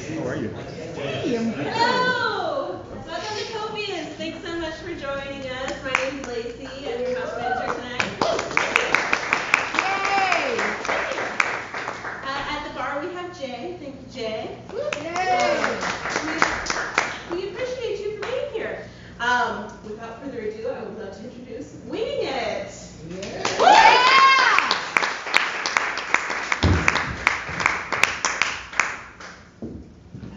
How are you? Hey, I'm good. Hello! Welcome to Copians. Thanks so much for joining us. My name is Lacey. I'm your house manager tonight. Yay! At the bar we have Jay. Thank you, Jay. Yay! We appreciate you for being here. Without further ado, I would love to introduce Winging It. Yeah!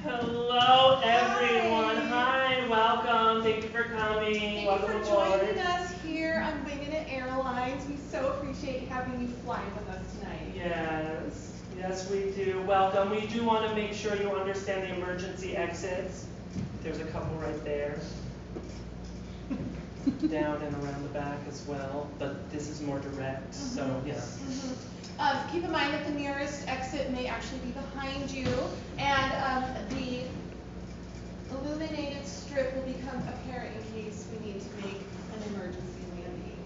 Hello, everyone. Hi, welcome. Thank you for coming. Thank you for joining us here on Wingin Airlines. We so appreciate having you flying with us tonight. Yes, we do. Welcome. We do want to make sure you understand the emergency exits. There's a couple right there. Down and around the back as well, but this is more direct, so yeah. Keep in mind that the nearest exit may actually be behind you, and the illuminated strip will become apparent in case we need to make an emergency landing.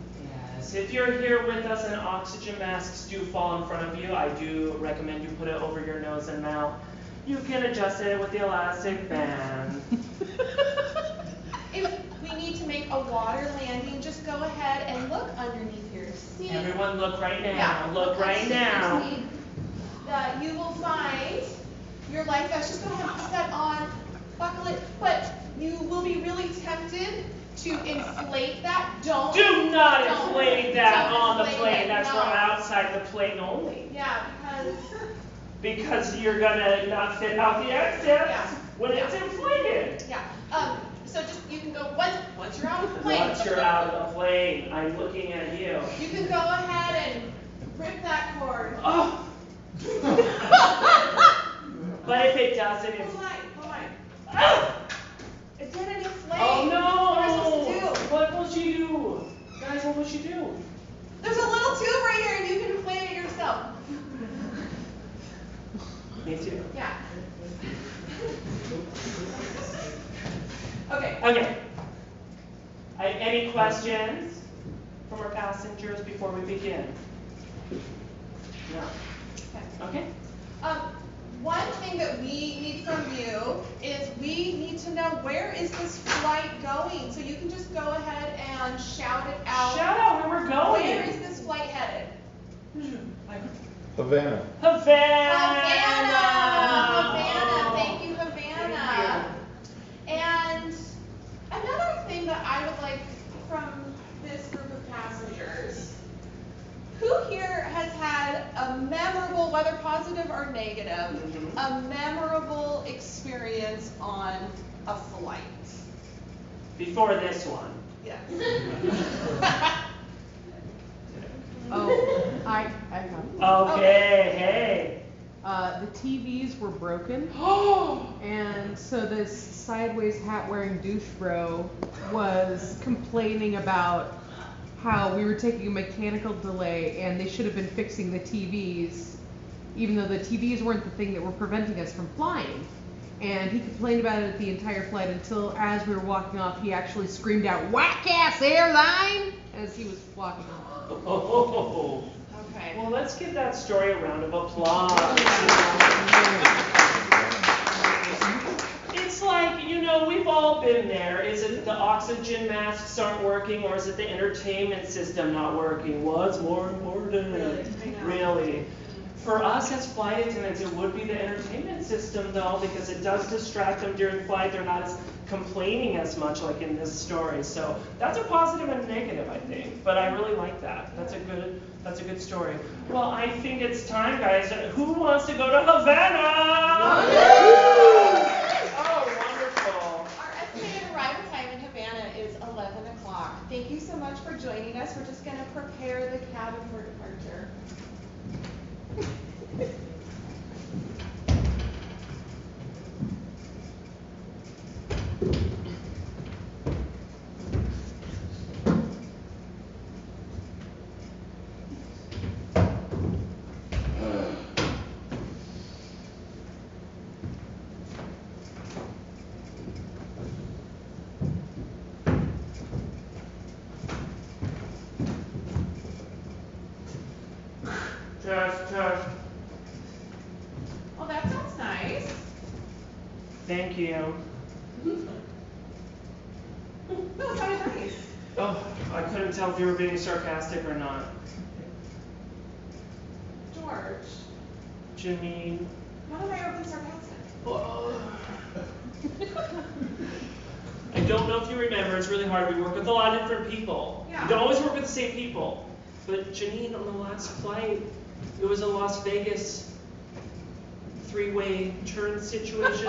Yes, if you're here with us and oxygen masks do fall in front of you, I do recommend you put it over your nose and mouth. You can adjust it with the elastic band. If we need to make a water landing, just go ahead and look underneath your seat. Everyone look right now. Yeah, look right now. You will find your life vest. Just go ahead and put that on, buckle it, but you will be really tempted to inflate that. Do not inflate that on the plane. That's no. from outside the plane only. Yeah, because you're gonna not fit out the exit when it's inflated. Yeah. So just you can go once you're out of the plane. Once you're out of the plane, I'm looking at you. You can go ahead and rip that cord. Oh. But if it doesn't, Hold on. Oh. It didn't inflate. Oh no! What am I supposed to do? What will she do? Guys, what will she do? There's a little tube right here and you can inflate it yourself. Me too. Yeah. Okay. Any questions from our passengers before we begin? No. Okay. One thing that we need from you is we need to know where is this flight going. So you can just go ahead and shout it out. Shout out where we're going. Where is this flight headed? Havana. Thank you, Havana. And another thing that I would like from this group of passengers, who here has had a memorable, whether positive or negative, a memorable experience on a flight? Before this one. Yes. Oh, I have. Okay, hey. The TVs were broken, and so this sideways hat-wearing douche bro was complaining about how we were taking a mechanical delay and they should have been fixing the TVs, even though the TVs weren't the thing that were preventing us from flying. And he complained about it the entire flight until, as we were walking off, he actually screamed out, "Whack-ass airline!" as he was walking off. Oh. Okay. Well, let's give that story a round of applause. It's like, we've all been there. Is it the oxygen masks aren't working, or is it the entertainment system not working? What's more important? Really? For us as flight attendants, it would be the entertainment system, though, because it does distract them during flight. They're not as complaining as much like in this story. So that's a positive and a negative, I think. But I really like that. That's a good story. Well, I think it's time, guys. Who wants to go to Havana? Oh, wonderful. Our estimated arrival time in Havana is 11 o'clock. Thank you so much for joining us. We're just going to prepare the cabin for departure. Thank you. No, it's not nice. Oh, I couldn't tell if you were being sarcastic or not. George, Janine. how have I ever been sarcastic? I don't know if you remember, it's really hard. We work with a lot of different people. Yeah. We don't always work with the same people. But Janine, on the last flight, it was a Las Vegas three-way turn situation.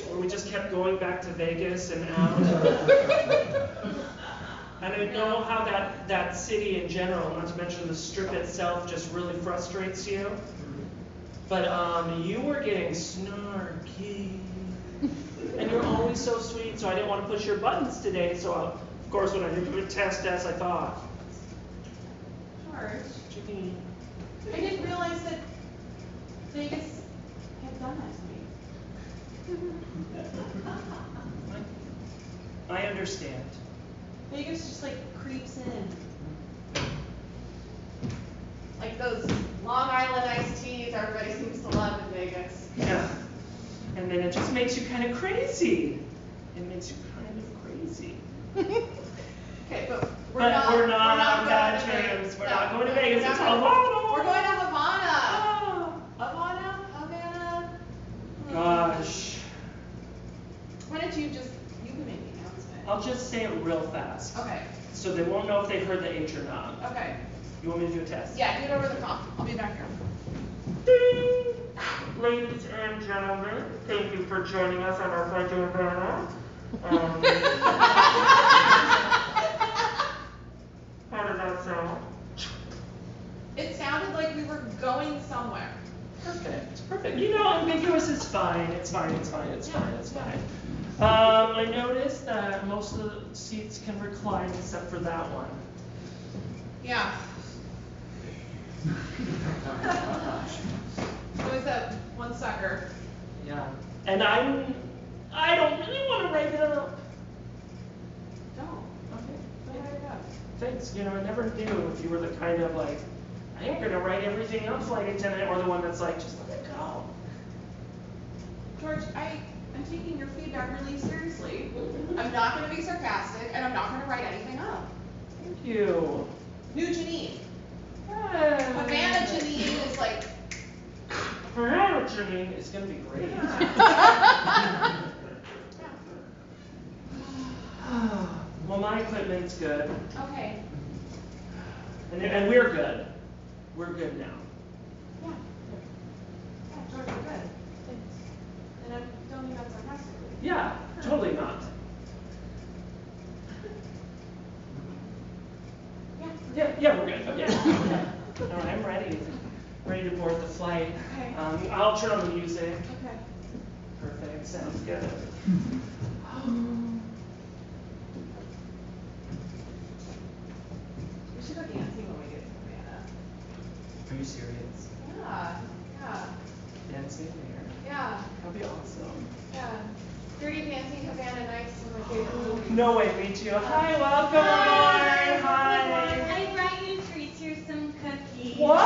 Where we just kept going back to Vegas and out. And I know how that city in general, not to mention the strip itself, just really frustrates you. But you were getting snarky. And you're always so sweet, so I didn't want to push your buttons today. So, of course, when I did the test as I thought. George, Janine. I didn't realize that Vegas had done that to me. I understand. Vegas just like creeps in. Like those Long Island iced teas everybody seems to love in Vegas. Yeah. And then it just makes you kind of crazy. It makes you kind of crazy. Okay, but We're not on bad going to terms. Vegas. We're No, not going to Vegas. we're It's not going- Havana. We're going to Havana. Ah. Havana. Gosh. Why don't you can make the announcement. I'll just say it real fast. Okay, So they won't know if they heard the H or not. okay. You want me to do a test? Yeah, do it over the comp. I'll be back here. Ding! Ladies and gentlemen, thank you for joining us on our flight to Havana. How did that sound? It sounded like we were going somewhere. Perfect, perfect. You know, ambiguous is fine. It's fine. I noticed that most of the seats can recline except for that one. Yeah. Always that one sucker. Yeah. And I don't really want to write it up. Don't. Okay. Don't write it up. Thanks. You know, I never knew if you were the kind of like, I ain't gonna write everything up, flight attendant, or the one that's like, just let it go. George, I'm taking your feedback really seriously. I'm not going to be sarcastic, and I'm not going to write anything up. Thank you. New Janine. Hey. Havana Janine is like. Havana Janine is gonna be great. Well, my equipment's good, Okay. and we're good. We're good now. Yeah. Yeah, George, you're good. Thanks. And I don't mean that sarcastically. Yeah, totally not. Yeah. Yeah, we're good. Okay. All right, I'm ready. Ready to board the flight. Okay. I'll turn on the music. Okay. Perfect. Sounds good. We should go dancing when we get to Havana. Are you serious? Yeah. Yeah. Dancing there? Yeah. That'd be awesome. Yeah. Dirty Dancing Havana Nights is my favorite movie. No way, me too. Hi, welcome. Hi. I brought you treats. Here's some cookies. What?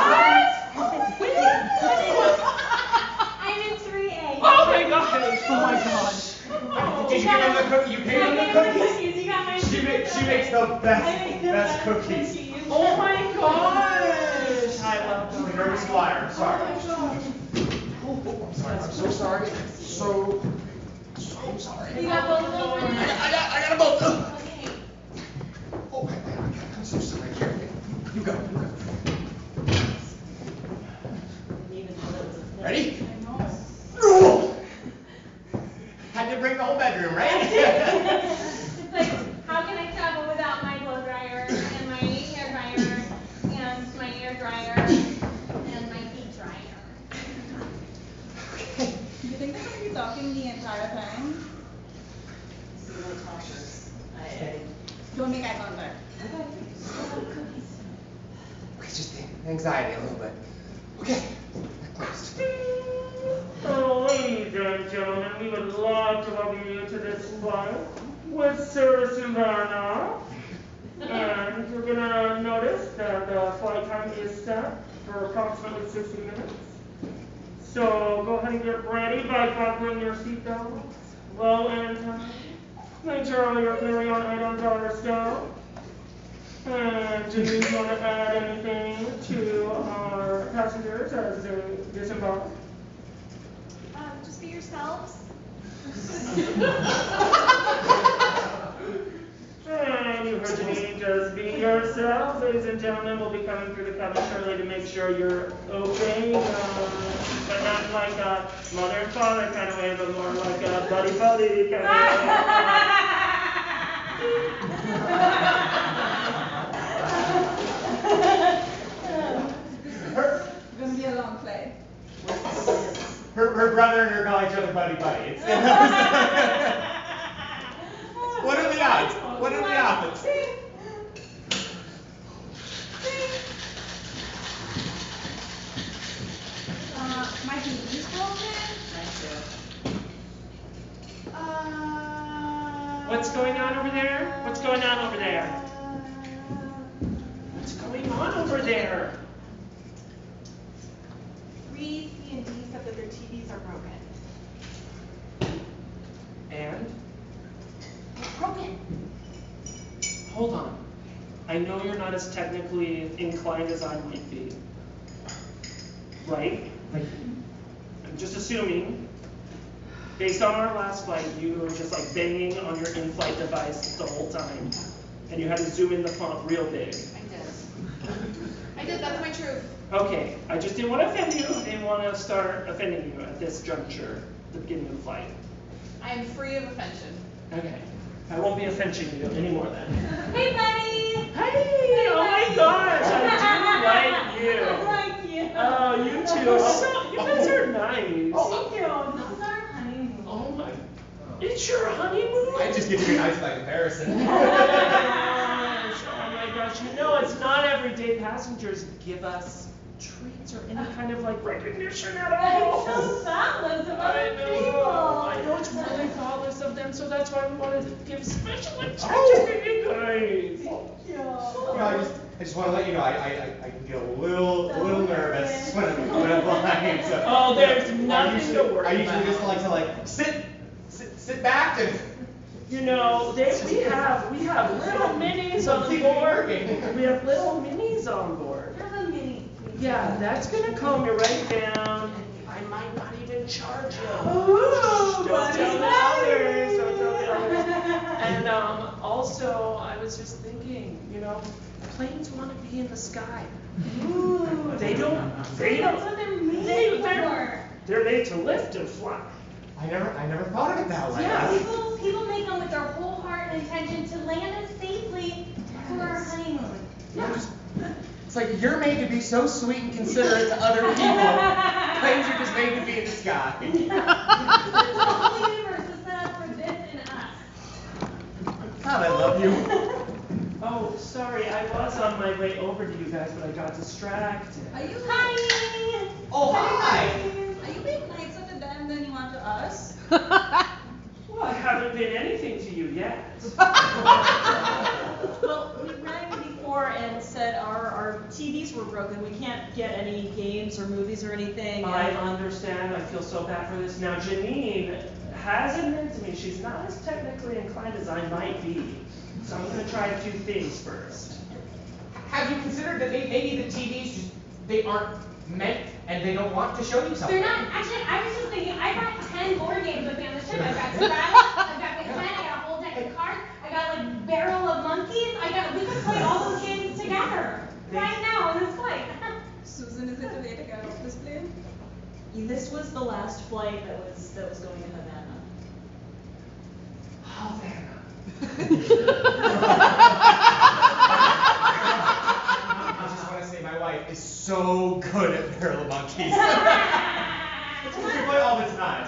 I'm in 3A. Oh my gosh. Oh my gosh. Did you give him the cookie? You paid him the cookies? You got my She makes the best cookies. Oh my gosh. Hi, welcome. Nervous flyer. Sorry. Oh my gosh. I'm sorry. I'm so sorry. So sorry. You got both of them? I got them both. Okay. Oh, I'm so sorry. Here, you go. Ready? Had to bring the whole bedroom, right? It's like, how can I travel without my blow dryer and my hair dryer and my air dryer and my heat dryer? Do you think they're gonna be talking the entire time? Don't make eye contact. It's just anxiety a little bit. Okay. Next. Oh, ladies and gentlemen, we would love to welcome you to this flight with Sarah Savannah. And you're gonna notice that the flight time is set for approximately 60 minutes. So go ahead and get ready by buckling your seatbelt. Low and high. Make sure all your carry-on items are stowed. And do you want to add anything to our passengers as they disembark? Just be yourselves. And you heard me, just be yourselves. Ladies and gentlemen, we'll be coming through the cabin shortly to make sure you're okay. But not like a mother and father kind of way, but more like a buddy-buddy kind of way. It's gonna be a long flight. Her brother and her call each other buddy. It's, what are the odds? What are the odds? My TV's broken. What's going on over there? What's going on over there? What's going on over there? 3 C&D said that their TVs are broken. And? Broken. Hold on. I know you're not as technically inclined as I might be. Right? I'm just assuming, based on our last flight, you were just like banging on your in-flight device the whole time. And you had to zoom in the font real big. I did, that's my truth. Okay, I just didn't want to offend you. I didn't want to start offending you at this juncture, at the beginning of the flight. I am free of offension. Okay. I won't be offending you anymore then. Hey, buddy. Hey! Oh my gosh, I do like you. I like you. Oh, you too. So, you guys are nice. Thank you. This is our honeymoon. Oh my. It's your honeymoon? I just get to be nice by comparison. Oh my gosh. You know, it's not every day passengers give us treats or any kind of like recognition at all. I'm so thoughtless of I other know. people. I know it's really thoughtless of them, so that's why we wanted to give special attention to you guys. You know, I just want to let you know, I can get a little nervous when I'm flying. So, Oh, there's you know, nothing to worry I usually about. just like to like sit back and. You know, we have little minis on board. We have little minis on board. There's a mini. Yeah, that's gonna calm you right down. I might not even charge you. Ooh, Don't tell the others. Don't tell the others. And buddy. also, I was just thinking, you know, planes want to be in the sky. Ooh. They don't. That's what they're made for. They're made to lift and fly. I never thought of it that way. Yeah. People make them with their whole heart and intention to land us safely for our honeymoon. It's like you're made to be so sweet and considerate to other people. Planes are just made to be in the sky. The whole universe is set up for this and us. God, I love you. Oh, sorry, I was on my way over to you guys, but I got distracted. Are you? Hi. Oh, hi. Are you being nicer to them than you are to us? Well, I haven't been anything to you yet. Well, we rang before and said our TVs were broken. We can't get any games or movies or anything. I understand. I feel so bad for this. Now, Janine has admitted to me she's not as technically inclined as I might be. So I'm going to try a few things first. Have you considered that maybe the TVs they aren't meant and they don't want to show you something? They're not, actually, I was just thinking, I brought 10 board games with me on the ship. I've got Scrabble, I've got Big Ten, I got a whole deck of cards, I got like Barrel of Monkeys, we could play all those games together, right now on this flight. Susan, is it too late to get off this plane? This was the last flight that was going to Havana. Havana. I just want to say my wife is so good at Barrel of Monkeys. We play all the time.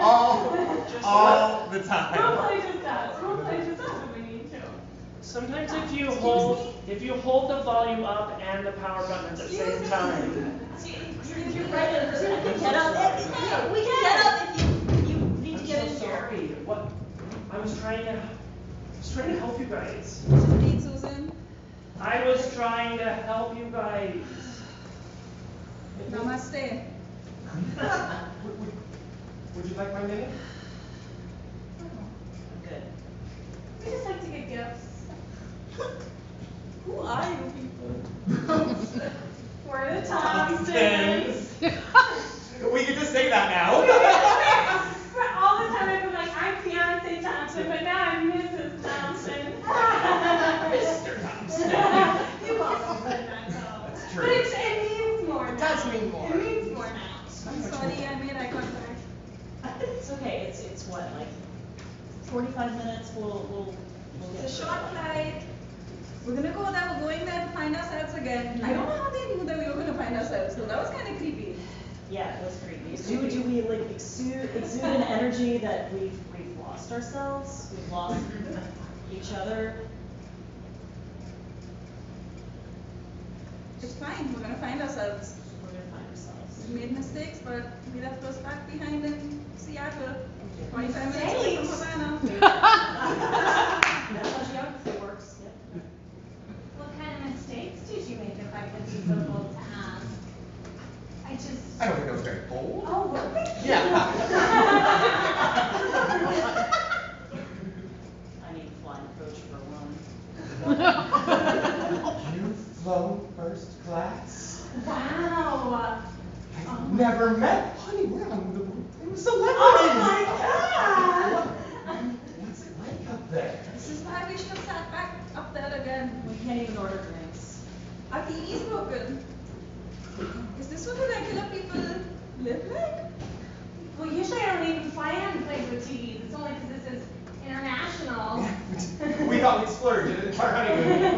All the time. We'll play just us if we need to. Sometimes if you hold the volume up and the power button at the same time. You're right. We can get up if you need to get in here. Sorry. What? I was trying to help you guys. What you need, Susan? I was trying to help you guys. Namaste. Would you like my name? I'm good. We just like to get gifts. Who are you people? We're the Thompsons. We get to say that now. For all the time I've been like, I'm Fiance Thompson, but now I'm Mrs. Thompson. Mr. Thompson. You've always been that though. That's true. But it means more now. It does mean more. It means more now. I'm sorry, I made eye contact. It's okay, it's what, like 45 minutes, we'll get It's a through short it. flight. We're gonna go there, we're going there to find ourselves again. I don't know how they knew that we were gonna find ourselves, so that was kind of creepy. Yeah, it was creepy. Do we like exude an energy that we've lost ourselves? We've lost each other? It's fine, we're gonna find ourselves. We're gonna find ourselves. We made mistakes, but we left those back behind in Seattle. 25 minutes away from Havana. That's how geography works, yep. What kind of mistakes did you make, if I could be so bold to ask? I don't think that was very bold. Oh, really? Yeah. I need a flying coach for one. You've flown first class? Wow. I've never met. Honey, we're on the celebrities. Oh my God. What's it like up there? This is why we should have sat back up there again. We can't even order drinks. Our TV's broken. Is this what the regular people live like? Well, usually I don't even fly on planes with TVs. It's only because this is international. We thought we'd splurge at our honeymoon.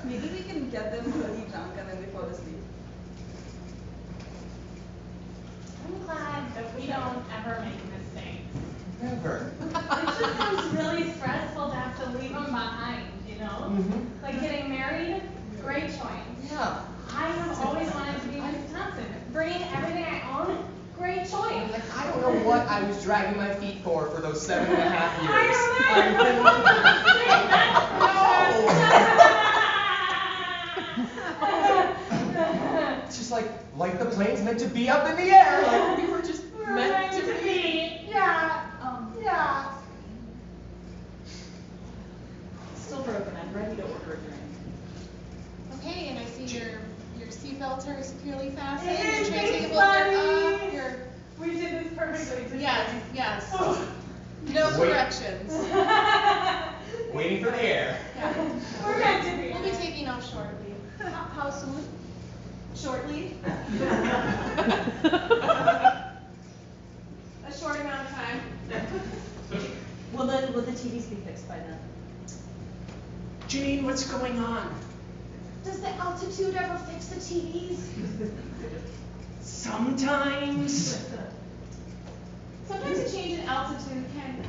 Maybe we can get them really drunk and then they fall asleep. I'm glad that we don't ever make mistakes. Never. It just sounds really stressful to have to leave them behind, you know? Mhm. Like getting married, great choice. Yeah. I have always wanted to be Mrs. Thompson. Bringing everything I own, great choice. Like, I don't know what I was dragging my feet for those 7.5 years. I It's just like the plane's meant to be up in the air. Like we were just meant to be. Yeah. Yeah. Still broken, I'm ready to order a drink. Okay, and I see your seatbelts are securely fastened. Hey, Your tray thanks, tables are buddy. up. Your We did this perfectly. didn't we? yes. Oh. No Wait. corrections. Waiting for the air. Yeah. We're meant to be. We'll be taking off shortly. How soon? Shortly? A short amount of time. Will the TVs be fixed by then? Janine, what's going on? Does the altitude ever fix the TVs? Sometimes. Sometimes a change in altitude can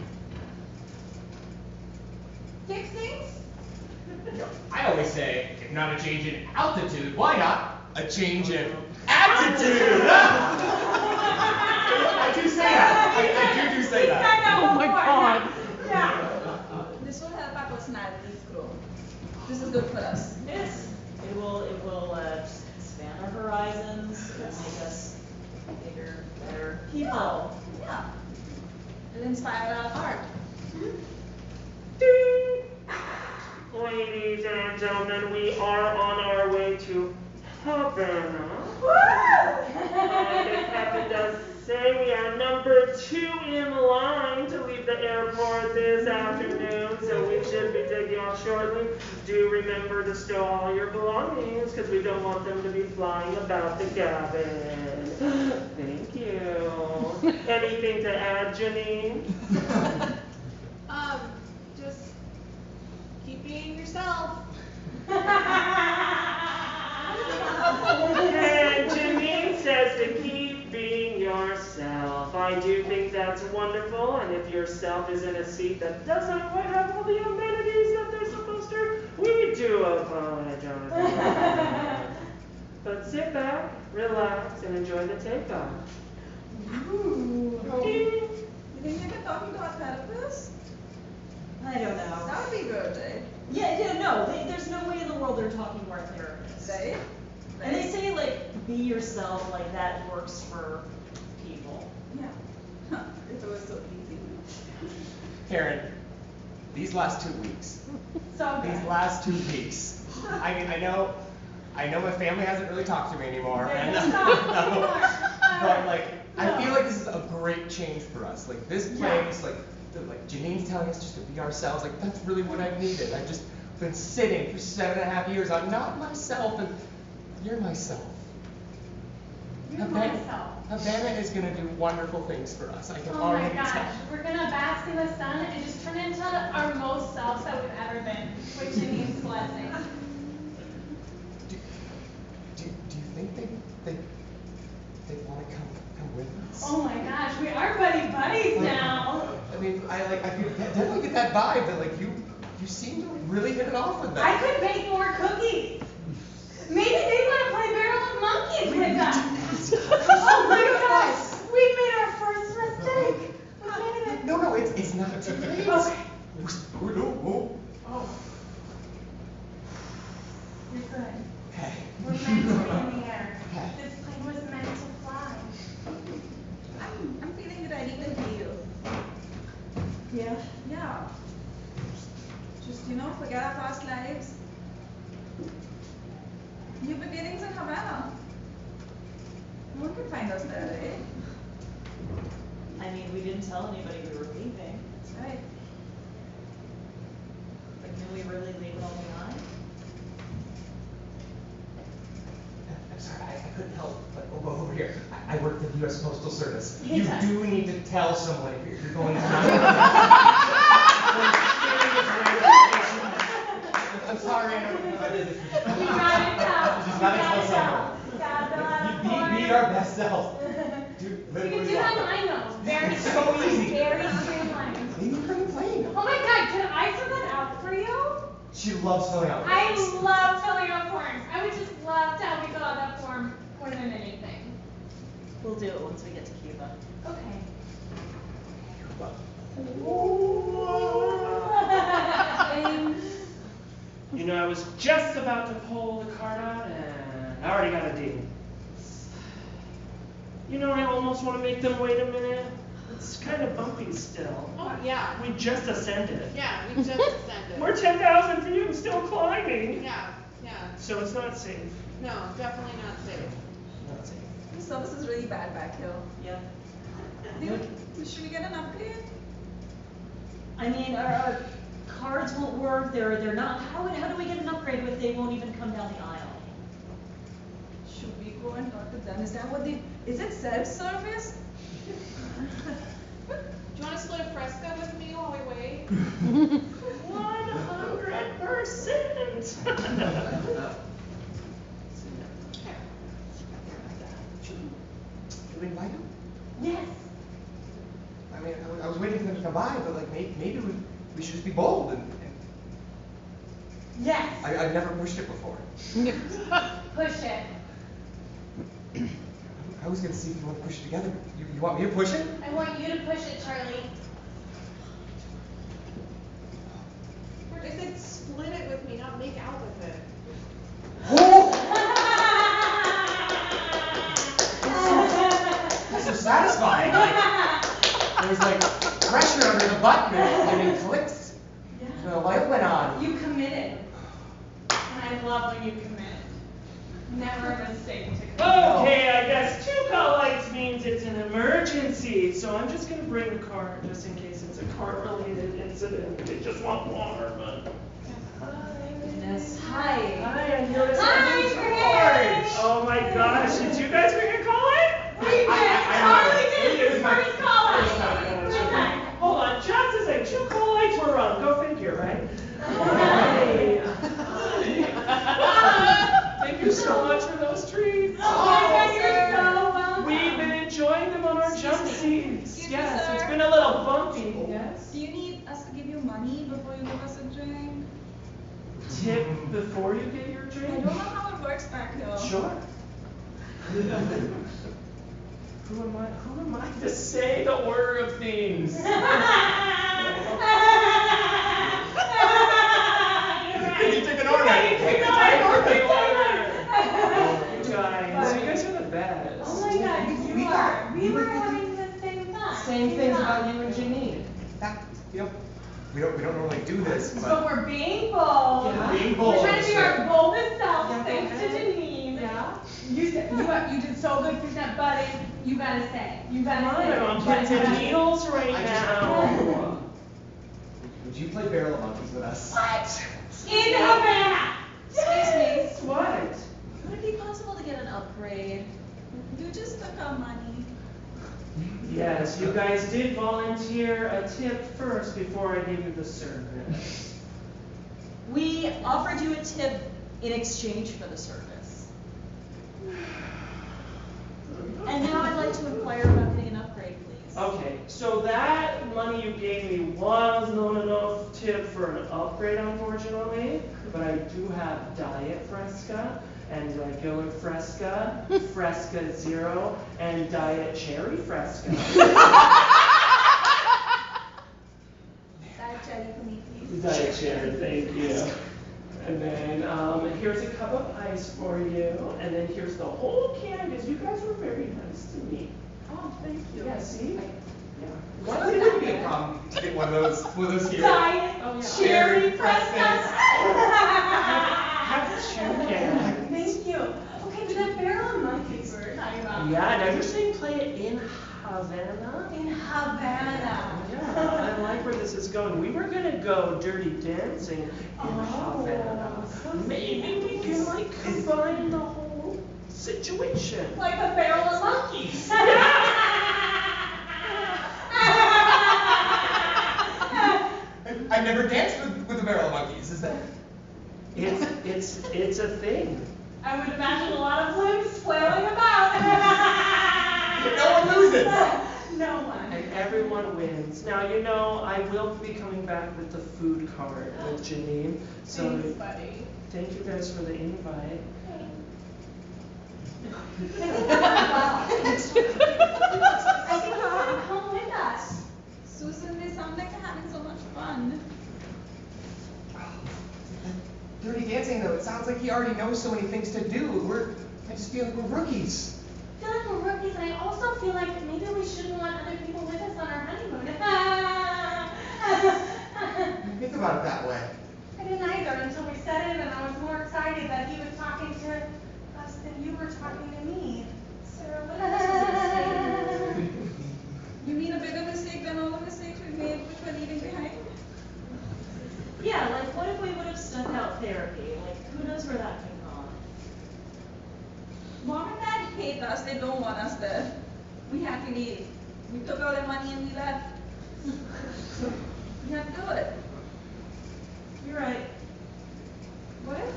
fix things. I always say, if not a change in altitude, why not a change in attitude? I do say that. I do say that. Oh my God. Yeah. This will help our personalities grow. This is good for us. Yes. It will expand our horizons, it'll make us bigger, better people. Yeah. It'll inspire our art. Ding! Ladies and gentlemen, we are on our way to Havana. The captain does say we are number 2 in line to leave the airport this afternoon, so we should be taking off shortly. Do remember to stow all your belongings, because we don't want them to be flying about the cabin. Thank you. Anything to add, Janine? Just keep being yourself. And Janine says to keep being yourself. I do think that's wonderful, and if yourself is in a seat that doesn't quite have all the amenities that they're supposed to, we do apologize. But sit back, relax, and enjoy the takeoff. Ooh. Ding. You think they could talk to our therapist? I don't know. That would be good, right? Yeah, no, there's no way in the world they're talking to our therapists. Right? And they say, like, be yourself, like, that works for people. Yeah. Huh, if it was so easy. Karen, these last 2 weeks. So good. These last 2 weeks. I mean, I know my family hasn't really talked to me anymore, and but like, I feel like this is a great change for us. Like this place, like Janine's telling us just to be ourselves. Like that's really what I've needed. I've just been sitting for 7.5 years. I'm not myself, and you're myself. You're myself. Havana is gonna do wonderful things for us. I can Oh my already gosh, tell. we're gonna bask in the sun and just turn into our most selves that we've ever been, with Janine's blessing. Do you think they want to come with us? Oh my gosh, we are buddies now. I mean, I definitely get that vibe that like you seem to really hit it off with them. I could bake more cookies. Maybe they want to play Barrel of Monkeys with us. Oh my gosh, we made our first mistake. We can't even. No, it's not too late. Okay. Oh. You're good. Okay. We're meant to be in the air. Okay. This plane was meant to fly. I'm feeling ready to heal. Yeah. Yeah. Just, forget our past lives. New beginnings in Havana. No one can find us there, eh? I mean, we didn't tell anybody we were leaving. That's right. But can we really leave it all behind? I'm sorry, I couldn't help but over here. I work for the U.S. Postal Service. He You does. do need to tell someone if you're going to. I'm sorry. You gotta tell. Just gotta tell someone. Gotta tell. Be our best self. Do You literally can do that on my nose. Very It's so easy. Very streamlined. Maybe bring a plane. Oh my god, can I fill that out for you? She loves filling out I forms. love filling out forms. I would just love to help you fill out that form more than anything. We'll do it once we get to Cuba. Okay. You know, I was just about to pull the card out, and I already got a ding. You know, I almost want to make them wait a minute. It's kind of bumpy still. Oh, yeah. We just ascended. Yeah, we just ascended. We're 10,000 feet and still climbing. Yeah. So it's not safe. No, definitely not safe. Not safe. The service is really bad back here. Yeah. Should we get an upgrade? I mean, our cards won't work. They're not. How do we get an upgrade if they won't even come down the aisle? Should we go and talk to them? Is that what they? Is it self-service? Do you want to split a fresca with me while we wait? 100%. Can we invite him? Yes. I mean, I was waiting for them to come by, but like maybe we should just be bold and Yes. I've never pushed it before. Push it. I was gonna see if you want to push it together. You want me to push it? I want you to push it, Charlie. I said split it with me, not make out with it. Oh! That's so satisfying. There's like pressure under the button and it clicks. And the light went on. You committed. And I love when you commit. Never a mistake to commit. Okay, I guess 2 call lights means it's an emergency. So I'm just going to bring the car just in case it's a car-related incident. They just want water, but. Goodness. Hi. Hi, I noticed Hi, I need 2 Chris. cards. Oh my gosh, did you guys bring a call light? We did. Charlie did his first call First out. time. Hold on, just a sec. 2 call lights were wrong. Go figure, right? Hi. Thank you so much for those treats. Oh my God, you're so welcome. We've been enjoying them on our jump seats. Excuse me, Yes, it's sir. been a little bumpy. Yes. Do you need us to give you money before you give us a drink? Tip before you get your I drink? don't know how it works back here. Sure. Who am I to say the order of things? we don't normally do this, But but we're being bold. Yeah. Being bold, We're trying to be sure. our boldest selves, Yeah, thanks to go ahead. Denise. Yeah. You did so good through that budding. You gotta say. You gotta Come say. on, I'm putting in needles right I just- now. would you play Barrel of Monkeys with us? What? In Havana. Excuse me, What? would it be possible to get an upgrade? You just took our money. Yes, you guys did volunteer a tip first before I gave you the service. We offered you a tip in exchange for the service. And now I'd like to inquire about getting an upgrade, please. Okay, so that money you gave me was not enough tip for an upgrade, unfortunately, but I do have Diet Fresca and regular Fresca, Fresca Zero, and Diet Cherry Fresca. That jelly for me, please. Diet Cherry, thank you. And then here's a cup of ice for you, and then here's the whole candies. You guys were very nice to me. Oh, thank you. Yeah, see? Yeah. What? It wouldn't be a problem to get one of those here. Diet Oh, yeah. cherry Frescas. Have two cans. Thank you. Okay, but that barrel of monkeys we were talking about. Yeah, now you're saying play it in Havana? In Havana. Yeah, I like where this is going. We were gonna go dirty dancing in Havana. Maybe we can like combine the whole situation. Like a barrel of monkeys. I've never danced with a Barrel of Monkeys. Is that? It's a thing. I would imagine a lot of limbs flailing about. No one loses. No one. And everyone wins. Now, you know, I will be coming back with the food cart with Janine. So Thanks, buddy. thank you guys for the invite. I think you want to come with us. Susan, they sound like they're having so much fun. Dirty Dancing, though, it sounds like he already knows so many things to do. I just feel like we're rookies. I feel like we're rookies, and I also feel like maybe we shouldn't want other people with us on our honeymoon. I think about it that way. I didn't either until we said it, and I was more excited that he was talking to us than you were talking to me. Sarah, what was a mistake? You mean a bigger mistake than all the mistakes we've made, which we're leaving behind? Yeah, like what if we would have stuck out therapy? Like who knows where that could have gone? Mom and Dad hate us. They don't want us there. We had to leave. We took all their money and we left. We had to do it. You're right. What if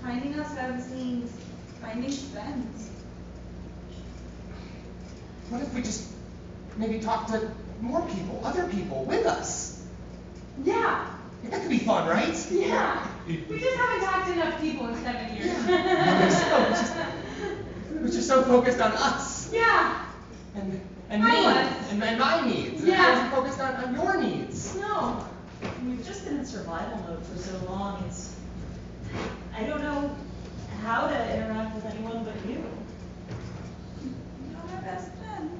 finding ourselves means finding friends? What if we just maybe talk to more people, other people with us? Yeah. That could be fun, right? Yeah. We just haven't talked to enough people in 7 years. We're just so focused on us. Yeah. And I me. was. And my needs. Yeah. I wasn't focused on your needs. No. We've just been in survival mode for so long. I don't know how to interact with anyone but you. You're my best friend.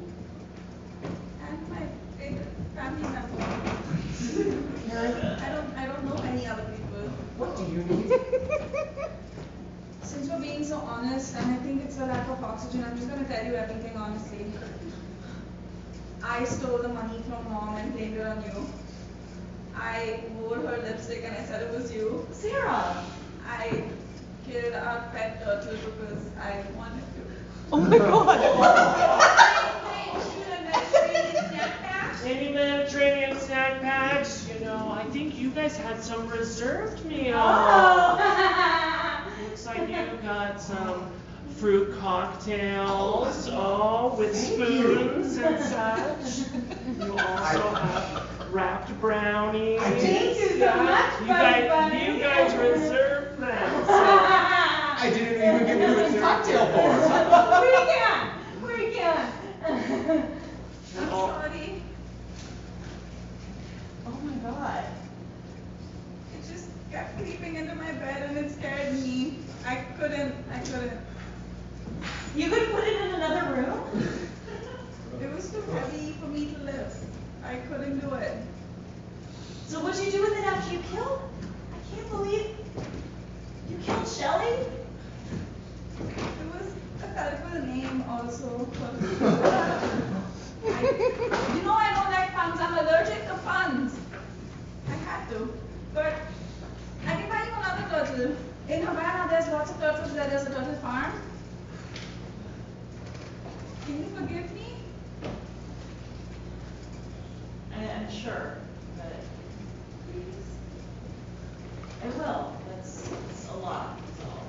And my favorite family member. I don't know any other people. What do you need? Since we're being so honest, and I think it's a lack of oxygen, I'm just gonna tell you everything honestly. I stole the money from Mom and blamed it on you. I wore her lipstick and I said it was you. Sarah! I killed our pet turtle because I wanted to. Oh my god. Any Mediterranean snack packs? You know, I think you guys had some reserved meals. Oh. Looks like you got some fruit cocktails, oh, with spoons and such. You also have wrapped brownies. Thank you so much, buddy. You guys reserved them. So. I didn't even get through the cocktail bar. We can. I'm sorry. Oh my god. It just kept creeping into my bed and it scared me. I couldn't. You could put it in another room? It was too heavy for me to lift. I couldn't do it. So what'd you do with it after you killed? I can't believe you killed Shelly? It was a colorful name also. I don't like puns. I'm allergic to puns. I had to. But I can buy you another turtle. In Havana, there's lots of turtles there. There's a turtle farm. Can you forgive me? I'm sure, but please. I will. That's a lot. That's all.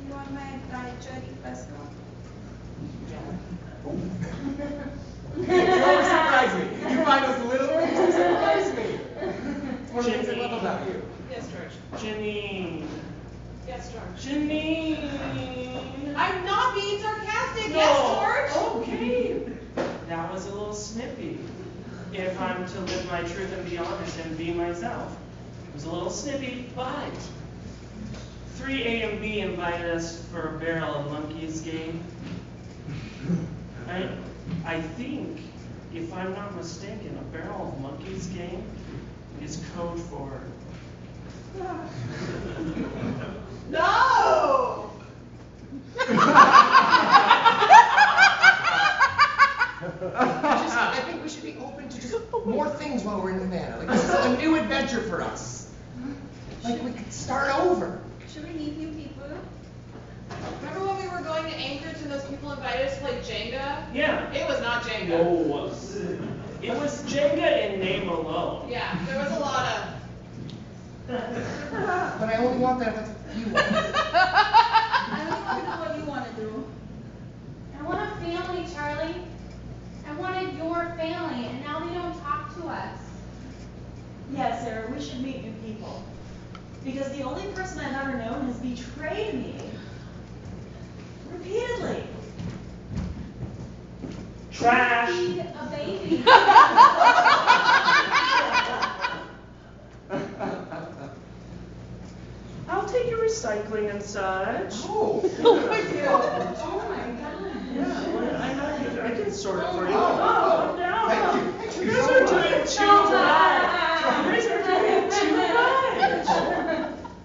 You want my dried cherry fresco? You always surprise me. You find those little things to surprise me. It's one of the things I love about you. Yes, George. Janine. Yes, George. Janine. I'm not being sarcastic. No. Yes, George. Okay. That was a little snippy. If I'm to live my truth and be honest and be myself. It was a little snippy, but 3A and B invited us for a Barrel of Monkeys game. I think, if I'm not mistaken, a Barrel of Monkeys game is code for No. I think we should be open to just more things while we're in Havana. Like, this is a new adventure for us. Like, we could start over. Should we meet new people? Remember when we were going to Anchorage and those people invited us to play Jenga? Yeah. It was not Jenga. No. It was Jenga in name alone. Yeah, there was a lot of. But I only want that if that's what you want. I only want to do what you want to do. I want a family, Charlie. I wanted your family, and now they don't talk to us. Yeah, Sarah, we should meet new people. Because the only person I've ever known has betrayed me. Repeatedly. Trash. Need a baby. I'll take your recycling and such. Oh. Oh my god. Yeah, I can sort it for you. Oh, Calm down. thank you. You guys are doing too much. You guys are doing too much.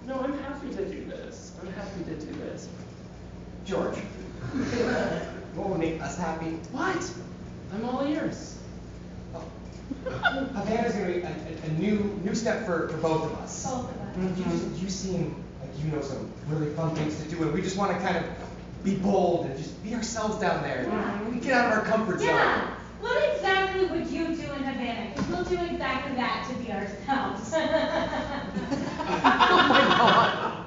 No, I'm happy to do this. I'm happy to do this. George, what would make us happy? What? I'm all ears. Havana's gonna be a new step for both of us. Both of us. You seem like you know some really fun things to do, and we just want to kind of be bold and just be ourselves down there. Yeah. We get out of our comfort zone. Yeah. What exactly would you do in Havana? Because we'll do exactly that to be ourselves. Oh my God.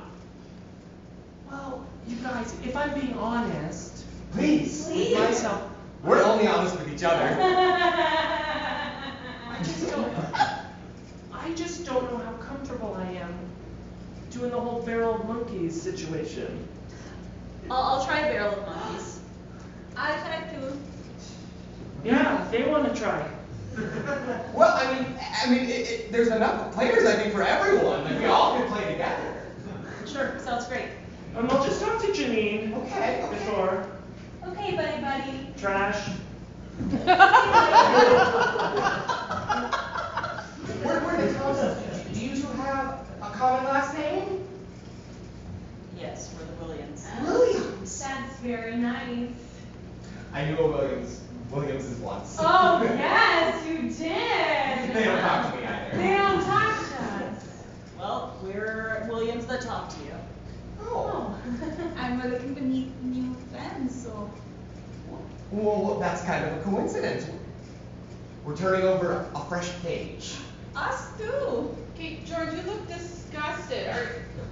Well, you guys, if I'm being honest, Please. Please. with myself, We're only honest with each other. I just don't know how comfortable I am doing the whole Barrel of Monkeys situation. I'll try a Barrel of Monkeys. I'll try too. Yeah, they want to try. Well, I mean, there's enough players, I think, for everyone. Like, we all could play together. Sure, sounds great. I'll just talk to Janine Okay. before. Okay, buddy. Trash. Where they tell us? Do you two have a common last name? Yes, we're the Williams. Williams. That's very nice. I knew a Williams's once. Oh, yes, you did. They don't talk to me either. They don't talk to us. Well, we're Williams that talk to you. Oh. I'm looking to meet new friends, so. Well, that's kind of a coincidence. We're turning over a fresh page. Us too. Okay, George, you look disgusted.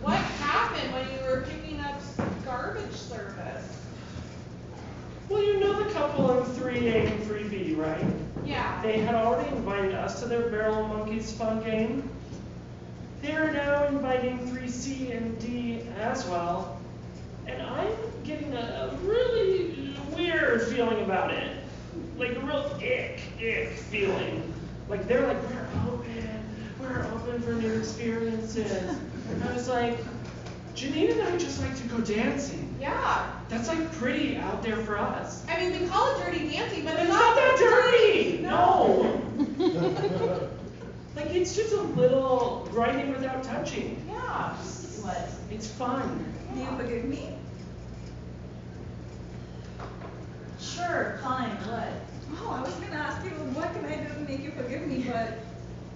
What happened when you were picking up garbage service? Well, you know the couple in 3A and 3B, right? Yeah. They had already invited us to their Barrel of Monkeys fun game. They're now inviting 3C and D as well. And I'm getting a really weird feeling about it. Like a real ick feeling. Like they're like, we're open for new experiences. And I was like, Janine and I just like to go dancing. Yeah. That's like pretty out there for us. I mean, we call it dirty dancing, but It's not that dirty! No! Like, it's just a little grinding without touching. Yeah. What? It's fun. Do you forgive me? Sure, fine, what? Oh, I was gonna ask you what can I do to make you forgive me, but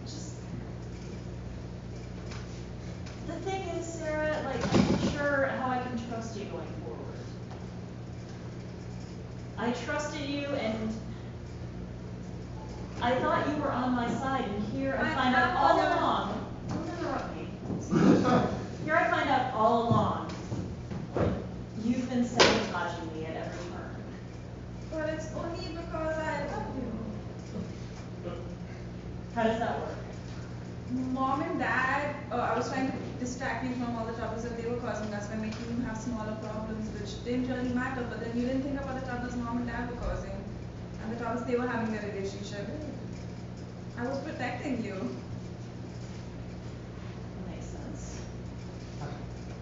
just The thing is, Sarah, like, I'm not sure how I can trust you going forward. I trusted you and I thought you were on my side, and here I find out all along. Don't interrupt me. Here I find out all along you've been sabotaging me at every turn. but it's only because I love you. How does that work? Mom and Dad, I was trying to distract you from all the troubles that they were causing us by making you have smaller problems which didn't really matter, but then you didn't think about the troubles Mom and Dad were causing and the troubles they were having in their relationship. I was protecting you. That makes sense.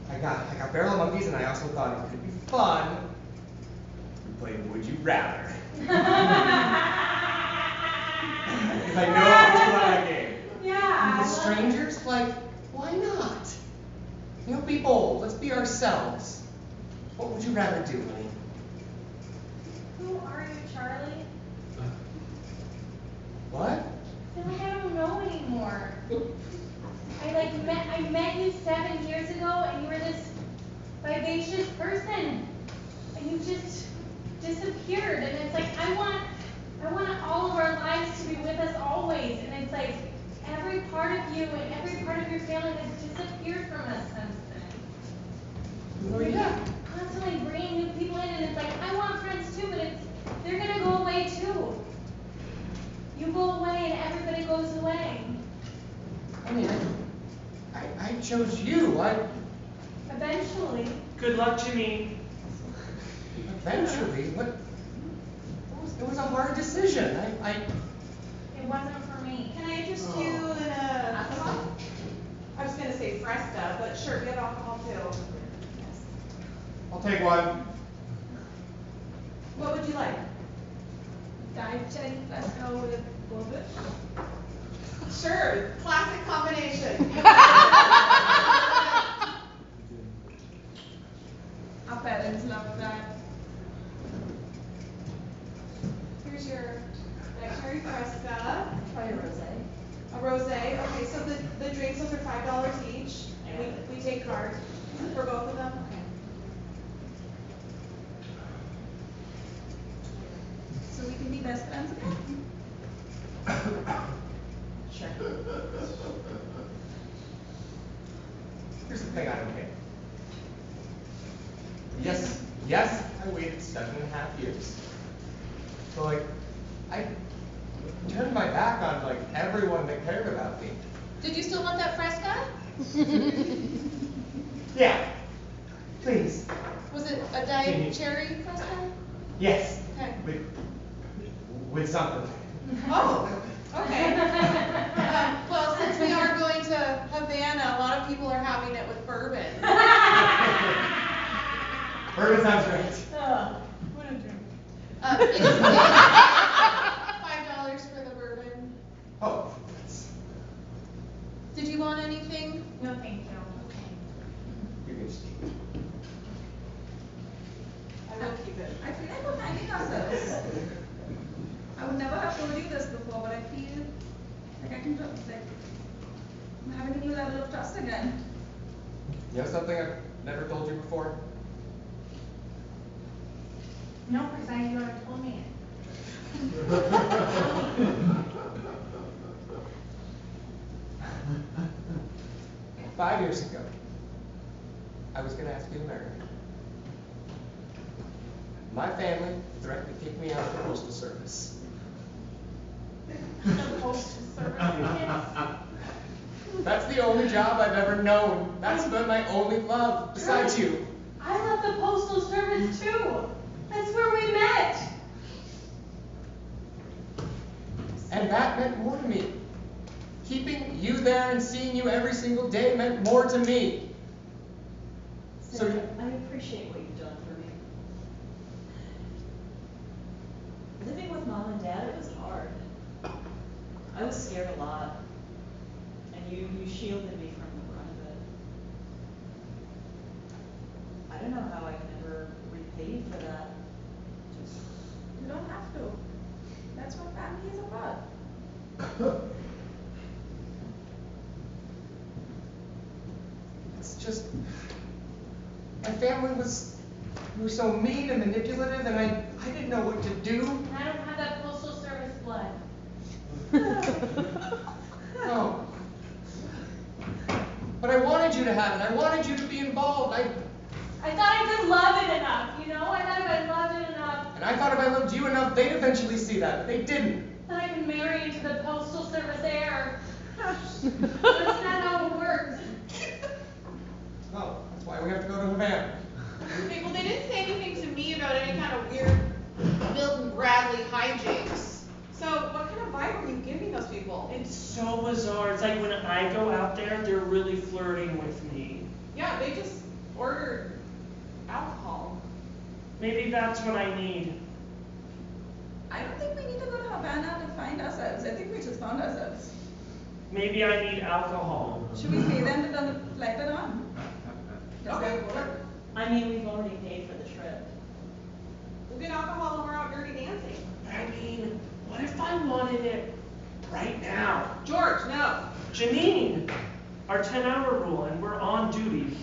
I got barrel of monkeys, and I also thought it could be fun to play Would You Rather. Because I know how much you like that game. Yeah. With strangers, like, why not? You know, be bold. Let's be ourselves. What would you rather do, honey? Who are you, Charlie? What? I feel like I don't know anymore. I met you 7 years ago, and you were this vivacious person, and you just disappeared. And it's like I want all of our lives to be with us always. And it's like every part of you and every part of your family has disappeared from us since then. Oh, yeah. Constantly bringing new people in, and it's like I want friends too, but they're gonna go away too. You go away, and everybody goes away. I mean, I chose you. Eventually. Good luck, Jimmy. Eventually? What? It was a hard decision. It wasn't for me. Can I interest you in a alcohol? I was gonna say Fresca, but sure, we have alcohol too. I'll take one. What would you like? Diet cherry Fresca with bourbon. Sure, classic combination. Our parents love that. Here's your Diet Cherry Fresca. Try a rosé. A rosé. Okay, so the drinks, those are $5 each. We take card for both of them. Okay. So we can be best friends again? Sure. Here's the thing I don't get. Yes, I waited 7.5 years. So like, I turned my back on like everyone that cared about me. Did you still want that Fresca? Yeah. Please. Was it a Diet Cherry Fresca? Yes. Okay. With something. Oh, okay. Well, since we are going to Havana, a lot of people are having it with bourbon. Bourbon sounds great. What a drink. It is $5 for the bourbon. Oh, that's, Did you want anything? No, thank you. you can just keep it. I will keep it. I feel like we're finding ourselves. I would never have told you this before, but I feel like I can trust, like I'm having a new level of trust again. You know something I've never told you before? No, because you haven't told me it. 5 years ago, I was going to ask you to marry me. My family threatened to kick me out of the postal service. The postal service. That's the only job I've ever known. That's been my only love, besides you. I love the postal service too. That's where we met. And that meant more to me. Keeping you there and seeing you every single day meant more to me. So Sarah, I appreciate what you've done for me. Living with Mom and Dad, it was hard. I was scared a lot. You shielded me from the brunt of it. I don't know how I can ever repay you for that. Just, You don't have to. That's what family is about. It's just, my family were so mean and manipulative, and I didn't know what to do. And I don't have that postal service blood. No. But I wanted you to have it. I wanted you to be involved. I thought I could love it enough, you know? I thought if I loved it enough, And I thought if I loved you enough, they'd eventually see that, but they didn't. that I could marry into the postal service heir. That's not how it works. Oh, that's why we have to go to Havana. Okay, well, they didn't say anything to me about any kind of weird Milton Bradley hijinks. So what kind of vibe were you giving those people? It's so bizarre. It's like when I go out there, they're really flirting with me. Yeah, they just ordered alcohol. Maybe that's what I need. I don't think we need to go to Havana to find ourselves. I think we just found ourselves. Maybe I need alcohol. Should we pay them to turn the flight around? Does Okay, that work? I mean, we've already paid for the trip. We'll get alcohol when we're out dirty dancing. I mean, what if I wanted it right now? George, no. Janine, our 10-hour rule, and we're on duty.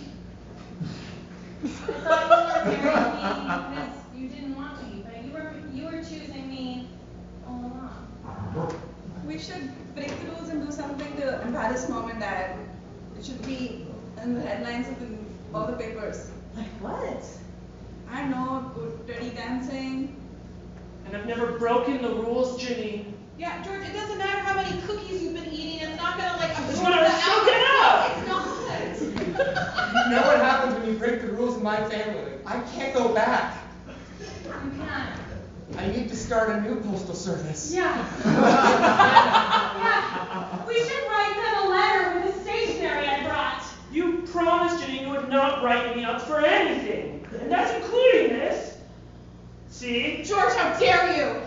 I thought you were marrying me because you didn't want me, but you were choosing me all along. We should break the rules and do something to embarrass mom and dad. It should be in the headlines of all the papers. Like what? I don't know, good dirty dancing. And I've never broken the rules, Janine. Yeah, George, it doesn't matter how many cookies you've been eating. It's not gonna like That's absorb what I the was soaking up. It's not. You know what happens when you break the rules in my family? I can't go back. You can't. I need to start a new postal service. Yeah. Yeah. We should write them a letter with the stationery I brought. You promised, Janine, you would not write me up for anything. And that's including this. See? George, how dare you?